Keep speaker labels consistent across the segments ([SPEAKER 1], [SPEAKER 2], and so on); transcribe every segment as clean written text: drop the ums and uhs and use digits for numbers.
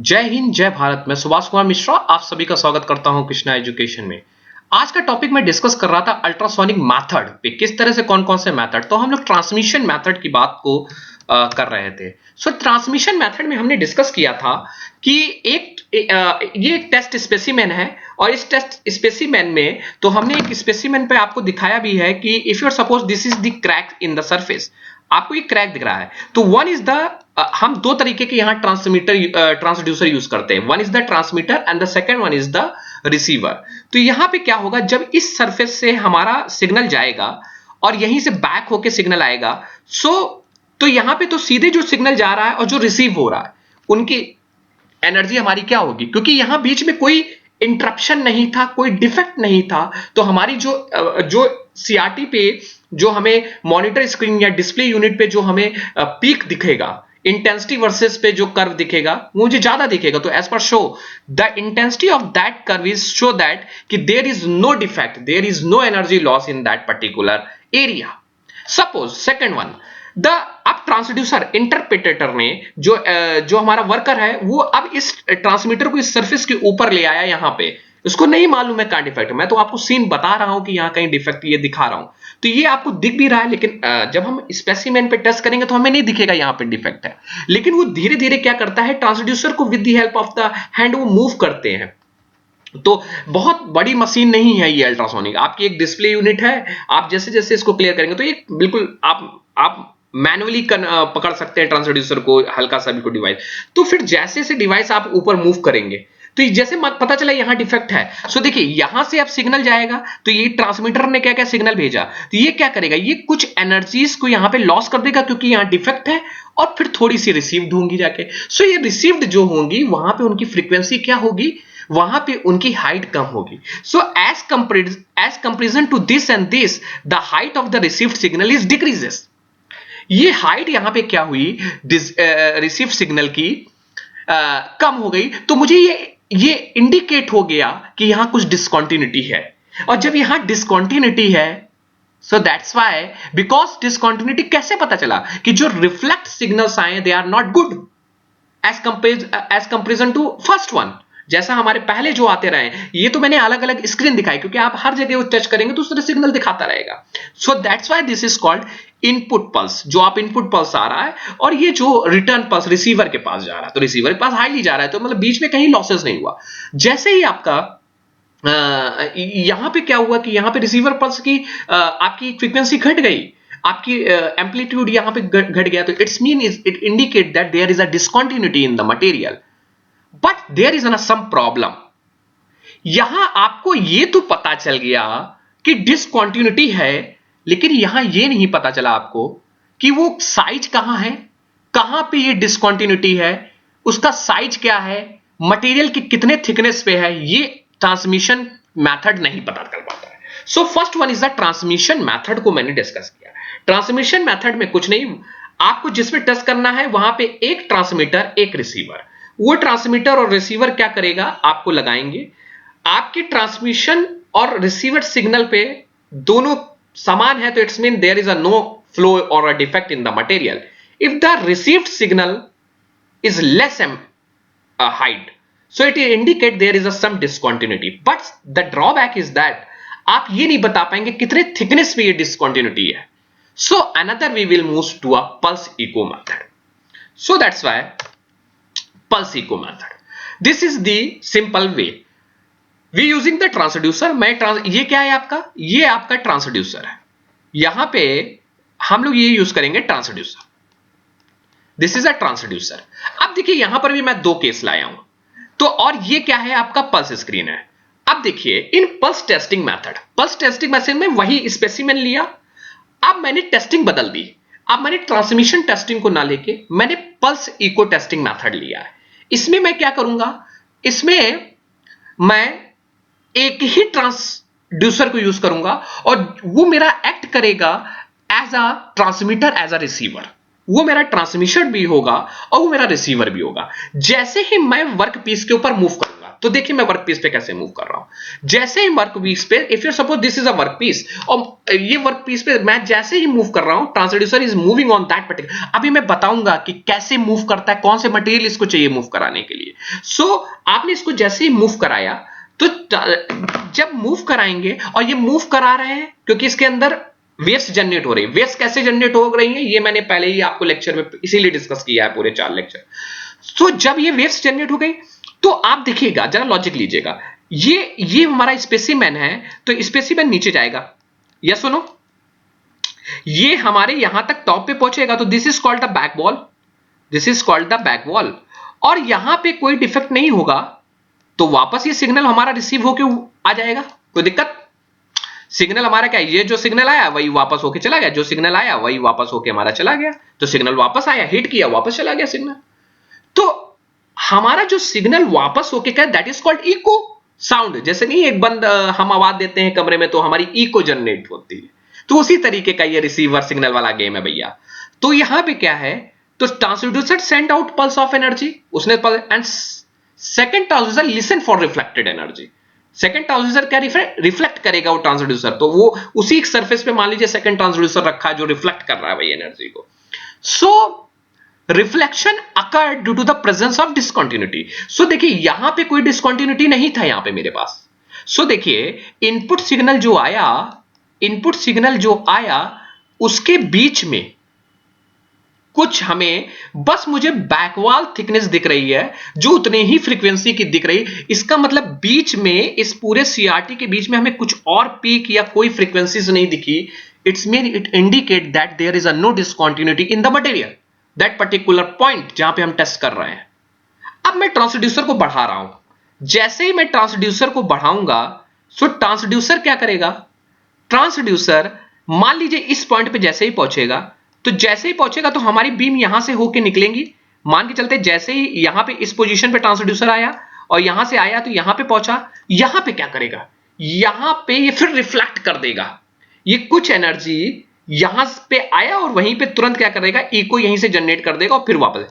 [SPEAKER 1] जय हिंद जय भारत। मैं सुभाष कुमार मिश्रा आप सभी का स्वागत करता हूं कृष्णा एजुकेशन में। आज का टॉपिक मैं डिस्कस कर रहा था अल्ट्रासोनिक मेथड पे, किस तरह से कौन कौन से मेथड। तो हम लोग ट्रांसमिशन मेथड की बात को कर रहे थे। सो ट्रांसमिशन मेथड में हमने डिस्कस किया था कि ये एक टेस्ट स्पेसिमेन है और इस टेस्ट स्पेसिमेन में तो हमने एक स्पेसिमेन पे आपको दिखाया भी है कि if you suppose this is the crack in the surface, आपको ये क्रैक दिख रहा है तो वन इज द हम दो तरीके के यहां ट्रांसड्यूसर यूज करते हैं। One is the transmitter and the second one is the receiver. तो यहां पे क्या होगा, जब इस सरफेस से हमारा सिग्नल जाएगा और यहीं से बैक होके सिग्नल आएगा, तो यहां पे तो सीधे जो सिग्नल जा रहा है और जो रिसीव हो रहा है उनकी एनर्जी हमारी क्या होगी, क्योंकि यहां बीच में कोई इंटरप्शन नहीं था, कोई डिफेक्ट नहीं था। तो हमारी जो सीआरटी पे जो हमें मॉनिटर स्क्रीन या डिस्प्ले यूनिट पे जो हमें पीक दिखेगा, इंटेंसिटी वर्सेस पे जो कर्व दिखेगा वो मुझे ज्यादा दिखेगा। तो एज पर show the intensity of that curve is show that कि there is no defect, there is no energy loss in that particular area. Suppose second one, the अब ट्रांसड्यूसर इंटरप्रेटर ने जो हमारा वर्कर है वो अब इस ट्रांसमीटर को इस सरफेस के ऊपर ले आया। यहां पे उसको नहीं मालूम है कहां डिफेक्ट, मैं तो आपको सीन बता रहा हूं कि यहां कहीं डिफेक्ट ये दिखा रहा हूं, तो ये आपको दिख भी रहा है। लेकिन जब हम स्पेसिमेन पे टेस्ट करेंगे तो हमें नहीं दिखेगा यहां पे डिफेक्ट है। लेकिन वो धीरे धीरे क्या करता है, ट्रांसड्यूसर को with the help of the hand वो मूव करते हैं। तो बहुत बड़ी मशीन नहीं है ये अल्ट्रासोनिक, आपकी एक डिस्प्ले यूनिट है। आप जैसे जैसे इसको क्लियर करेंगे तो ये बिल्कुल आप मैनुअली पकड़ सकते हैं ट्रांसड्यूसर को, हल्का सा भी कोई डिवाइस। तो फिर जैसे जैसे डिवाइस आप ऊपर मूव करेंगे तो जैसे पता चला यहां डिफेक्ट है। सो देखिए यहां से अब सिग्नल जाएगा तो ये ट्रांसमीटर ने क्या क्या सिग्नल भेजा, तो ये क्या करेगा, ये कुछ एनर्जीज को यहां पे लॉस कर देगा क्योंकि यहां डिफेक्ट है, और फिर थोड़ी सी रिसीव्ड होंगी जाके। सो ये रिसीव्ड जो होंगी वहां पे उनकी फ्रीक्वेंसी क्या होगी, वहां पे उनकी हाइट कम होगी। So as comparison to this and this the height of the received signal is decreases. ये हाइट यहां पे क्या हुई, रिसीव्ड सिग्नल की कम हो गई। तो मुझे ये इंडिकेट हो गया कि यहां कुछ डिसकंटिन्यूटी है। और जब यहां डिसकंटिन्यूटी है, so that's why, because discontinuity कैसे पता चला कि जो रिफ्लेक्ट सिग्नल्स आए they are not good as comparison to first one. जैसा हमारे पहले जो आते रहे, ये तो मैंने अलग अलग स्क्रीन दिखाई क्योंकि आप हर जगह टच करेंगे तो उस तरह सिग्नल दिखाता रहेगा। सो that's why this is called input pulse. जो आप इनपुट पल्स आ रहा है और ये जो रिटर्न पल्स रिसीवर के पास जा रहा है, तो रिसीवर के पास हाईली जा रहा है, तो मतलब बीच में कहीं लॉसेस नहीं हुआ। जैसे ही आपका यहां पे क्या हुआ कि यहां पे रिसीवर पल्स की आपकी फ्रीक्वेंसी घट गई, आपकी एम्पलीट्यूड यहां पे घट गया, तो it indicate that there is a discontinuity in the material, but there is some problem. यहां आपको ये तो पता चल गया कि डिसकंटिन्यूटी है, लेकिन यहां ये नहीं पता चला आपको कि वो साइज कहां है, कहां पे ये डिसकंटिन्यूटी है, उसका साइज क्या है, मटेरियल की कितने थिकनेस पे है, ये ट्रांसमिशन मेथड नहीं पता चल पाता है। So first one is the transmission method को मैंने डिस्कस किया। ट्रांसमिशन मेथड में कुछ नहीं, आपको जिसमें टेस्ट करना है वहां पे एक ट्रांसमीटर एक रिसीवर। वो ट्रांसमीटर और रिसीवर क्या करेगा, आपको लगाएंगे, आपके ट्रांसमिशन और रिसीवर सिग्नल पे दोनों समान है तो it's mean there is a no flow और a defect in the material. If the received signal is less height, so it indicate there is a some discontinuity, but the drawback is that आप ये नहीं बता पाएंगे कितने thickness पे ये discontinuity है। so another we will move to a pulse echo method, so that's why pulse echo method, this is the simple way we using the transducer। ये क्या है आपका, ये आपका ट्रांसड्यूसर है, यहां पे हम लोग ये यूज करेंगे transducer, this is a transducer. अब देखिए यहां पर भी मैं दो केस लाया हूं, तो और ये क्या है, आपका पल्स स्क्रीन है। अब देखिए इन पल्स टेस्टिंग मेथड में वही स्पेसिमेन लिया, अब मैंने टेस्टिंग बदल दी। अब मैंने ट्रांसमिशन टेस्टिंग को ना लेके मैंने पल्स इको टेस्टिंग मेथड लिया है। इसमें मैं क्या करूंगा, इसमें मैं एक ही ट्रांसड्यूसर को यूज करूंगा और वो मेरा एक्ट करेगा as a transmitter as a receiver. वो मेरा ट्रांसमिशन भी होगा और वो मेरा रिसीवर भी होगा। जैसे ही मैं वर्क पीस के ऊपर मूव करूंगा तो देखिए मैं वर्क पीस पे कैसे मूव कर रहा हूं। जैसे ही वर्क पीस पे, if you suppose this is a work piece, और ये वर्क पीस पे मैं जैसे ही मूव कर रहा हूं, transducer is moving on that particular. अभी मैं बताऊंगा कि कैसे मूव करता है, कौन से मटेरियल इसको चाहिए मूव कराने के लिए। सो आपने इसको जैसे ही मूव कराया, तो जब मूव कराएंगे, और ये मूव करा रहे हैं क्योंकि इसके अंदर वेव्स जनरेट हो रही है। वेव्स कैसे जनरेट हो रही हैं, ये मैंने पहले ही आपको लेक्चर में इसीलिए डिस्कस किया है, पूरे 4 लेक्चर। तो जब ये वेव्स जनरेट हो गई, तो आप देखिएगा, जरा लॉजिक लीजिएगा, ये हमारा स्पेसिमेन है, तो स्पेसिमेन नीचे जाएगा, यस सुनो, ये हमारे यहां तक टॉप पे पहुंचेगा, तो this is called the back wall, this is called the back wall. और यहां पे कोई डिफेक्ट नहीं होगा, तो वापस ये सिग्नल हमारा रिसीव होके आ जाएगा, कोई दिक्कत। सिग्नल हमारा क्या है, ये जो सिग्नल आया वही वापस होके चला गया, जो सिग्नल आया वही वापस होके हमारा चला गया, तो सिग्नल वापस आया, हिट किया, वापस चला गया सिग्नल। तो हमारा जो सिग्नल वापस होके क्या, that is called echo sound. जैसे नहीं एक बंद हम आवाज देते हैं कमरे में तो हमारी इको जनरेट होती है, तो उसी तरीके का ये रिसीवर सिग्नल वाला गेम है भैया। तो यहां पे क्या है, तो transducer send out pulse of energy, उसने and second transducer listen for reflected energy. Second transducer क्या रिफ्लेक्ट करेगा वो ट्रांसड्यूसर, तो वो उसी सरफेस पे मान लीजिए सेकंड ट्रांसड्यूसर रखा है जो रिफ्लेक्ट कर रहा है वही एनर्जी को। So reflection occurred due to the presence of discontinuity. So देखिए यहां पे कोई डिसकंटिन्यूटी नहीं था यहां पे मेरे पास। सो देखिए इनपुट सिग्नल जो आया, इनपुट सिग्नल जो आया उसके बीच में कुछ हमें, बस मुझे बैकवॉल थिकनेस दिख रही है जो उतने ही फ्रीक्वेंसी की दिख रही। इसका मतलब बीच में, इस पूरे सीआरटी के बीच में हमें कुछ और पीक या कोई फ्रीक्वेंसीज नहीं दिखी। It's mean it indicate that there is a no discontinuity in the material, that particular point जहां पे हम टेस्ट कर रहे हैं। अब मैं ट्रांसड्यूसर को बढ़ा रहा हूं, जैसे ही मैं ट्रांसड्यूसर को बढ़ाऊंगा, सो ट्रांसड्यूसर क्या करेगा, ट्रांसड्यूसर मान लीजिए इस पॉइंट पे जैसे ही पहुंचेगा, तो जैसे ही पहुंचेगा तो हमारी बीम यहां से होके निकलेंगी। मान के चलते जैसे ही यहां पे इस पोजीशन पे ट्रांसड्यूसर आया और यहां से आया तो यहां पे पहुंचा, यहां पे क्या करेगा, यहां पे ये फिर रिफ्लेक्ट कर देगा, ये कुछ एनर्जी यहां पे आया और वहीं पे तुरंत क्या करेगा, इको यहीं से जनरेट कर देगा और फिर वापस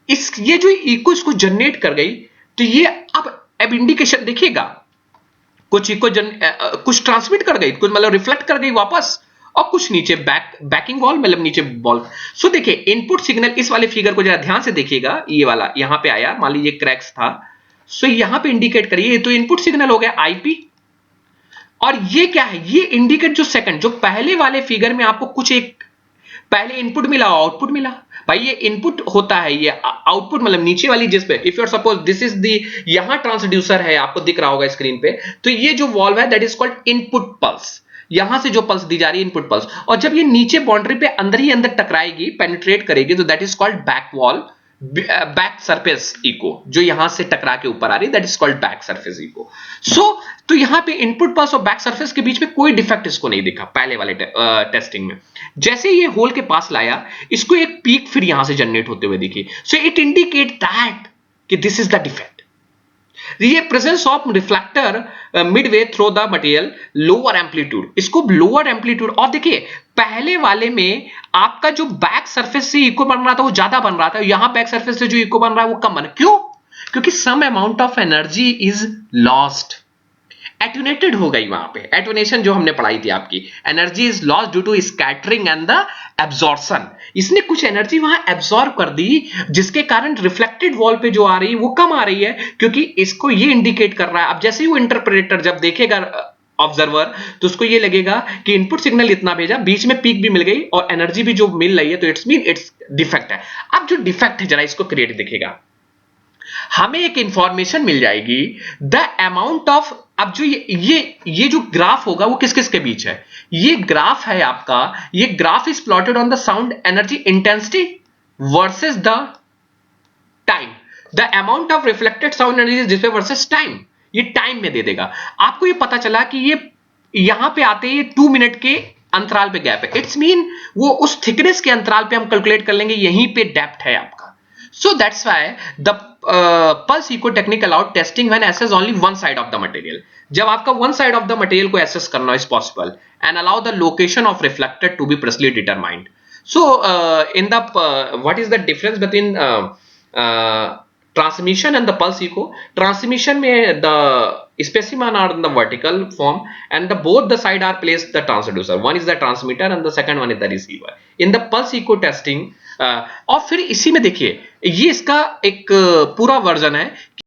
[SPEAKER 1] इस, ये जो इको इसको जनरेट कर गई, तो ये अब इंडिकेशन देखिएगा, कुछ इको कुछ ट्रांसमिट कर गई, कुछ मतलब रिफ्लेक्ट कर गई वापस, और कुछ नीचे बैकिंग वॉल मतलब नीचे बॉल। सो देखिए इनपुट सिग्नल, इस वाले फिगर को जरा ध्यान से देखिएगा, ये वाला यहां पे आया, मान लीजिए क्रैक्स था, सो यहां पे इंडिकेट करिए, तो इनपुट सिग्नल हो गया आईपी। और ये क्या है, ये इंडिकेट जो सेकंड, जो पहले वाले फिगर में आपको कुछ एक पहले इनपुट मिला आउटपुट मिला, भाई ये इनपुट होता है, ये आउटपुट मतलब नीचे वाली जिस पे, if you are suppose this is the, यहां ट्रांसड्यूसर है, आपको दिख रहा होगा स्क्रीन पे, तो ये जो वॉल्व है that is called input pulse, यहां से जो पल्स दी जा रही है इनपुट पल्स, और जब ये नीचे बाउंड्री पे अंदर ही अंदर टकराएगी, पेनिट्रेट करेगी, तो that is called back wall, back surface echo, जो यहां से टकरा के ऊपर आ रही है, that is called back surface echo. So तो यहां पे इनपुट पल्स और बैक सरफेस के बीच में कोई डिफेक्ट इसको नहीं दिखा पहले वाले टेस्टिंग में। जैसे ये होल के पास लाया, इसको एक पीक फिर यहां से जनरेट होते हुए दिखी, सो इट इंडिकेट दैट कि दिस इज द डिफेक्ट, ये presence of reflector Midway through the material, lower amplitude, इसको लोअर एम्पलीट्यूड। और देखिए पहले वाले में आपका जो बैक सरफेस से इको बन रहा था वो ज्यादा बन रहा था, यहां बैक सरफेस से जो इको बन रहा है वो कम बन रहा है। क्यों, क्योंकि some amount of energy is lost, attenuated हो गई, वहां पे एटूनेशन जो हमने पढ़ाई थी आपकी, energy is lost due to scattering and the absorption, इसने कुछ एनर्जी वहां एब्जॉर्ब कर दी, जिसके कारण रिफ्लेक्टेड वॉल पे जो आ रही है वो कम आ रही है, क्योंकि इसको ये इंडिकेट कर रहा है। अब जैसे ही वो इंटरप्रेटर जब देखेगा ऑब्जर्वर, तो उसको ये लगेगा कि इनपुट सिग्नल इतना भेजा, बीच में पीक भी मिल गई और एनर्जी भी जो मिल रही है, तो इट्स मीन इट्स डिफेक्ट है। अब जो डिफेक्ट है जरा इसको क्रिएट दिखेगा, हमें एक इंफॉर्मेशन मिल जाएगी, द अमाउंट ऑफ, अब जो ये जो ग्राफ होगा वो किस किस के बीच है, ये ग्राफ है आपका, ये graph is plotted on the sound energy intensity versus the time, the amount of reflected sound energy जिस पे वर्सेस टाइम, ये टाइम में दे देगा आपको। ये पता चला कि ये यहां पे आते ही 2 मिनट के अंतराल पे गैप है, इट्स मीन वो उस थिकनेस के अंतराल पे हम कैलकुलेट कर लेंगे, यहीं पे डेप्थ है आपका। So that's why the pulse echo technique allowed testing when assess only one side of the material. जब आपका one side of the material को assess करना is possible and allow the location of reflected to be precisely determined. So in the what is the difference between transmission and the pulse echo. Transmission में the specimen are in the vertical form and the both the side are placed the transducer. One is the transmitter and the second one is the receiver. In the pulse echo testing और फिर इसी में देखिए ये इसका एक पूरा version है